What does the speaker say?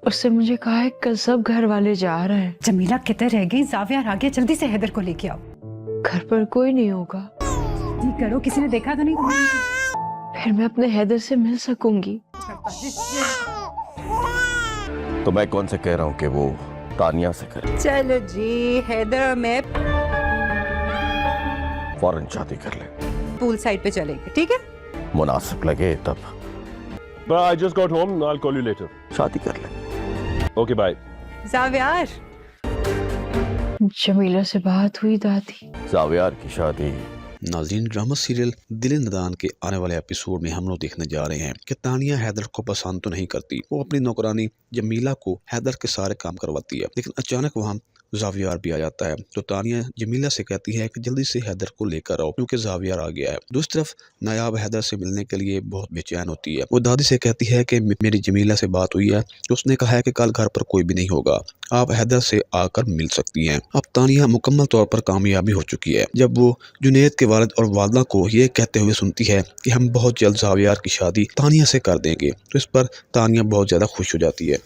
उससे मुझे कहा है कल सब घर वाले जा रहे हैं। जमीला किधर रह गई? जाविया आ गया, जल्दी से हैदर को लेके आओ। घर पर कोई नहीं होगा, ठीक करो, किसी ने देखा तो नहीं तुम्हें? फिर मैं अपने हैदर से मिल सकूंगी। तो मैं कौन से कह रहा हूँ कि वो तानिया से करे। चलो जी, हैदर और मैं फौरन शादी कर ले, पूल साइड पे चलेंगे, ठीक है? मुनासिब लगे तब But I just got home. I'll call you later. शादी कर ले। Okay, bye. जावियार, जमीला से बात हुई दादी। जावियार की शादी। नाज़रीन, ड्रामा सीरियल दिल नदान के आने वाले एपिसोड में हम लोग देखने जा रहे हैं कि तानिया हैदर को पसंद तो नहीं करती। वो अपनी नौकरानी जमीला को हैदर के सारे काम करवाती है, लेकिन अचानक वहाँ जावियार भी आ जाता है। तो तानिया जमीला से कहती है कि जल्दी से हैदर को लेकर आओ क्योंकि जावियार आ गया है। दूसरी तरफ नायाब हैदर से मिलने के लिए बहुत बेचैन होती है। वो दादी से कहती है कि मेरी जमीला से बात हुई है, तो उसने कहा है कि कल घर पर कोई भी नहीं होगा, आप हैदर से आकर मिल सकती हैं। अब तानिया मुकम्मल तौर पर कामयाबी हो चुकी है जब वो जुनैद के वालिद और वालदा को ये कहते हुए सुनती है कि हम बहुत जल्द जावियार की शादी तानिया से कर देंगे। तो इस पर तानिया बहुत ज़्यादा खुश हो जाती है।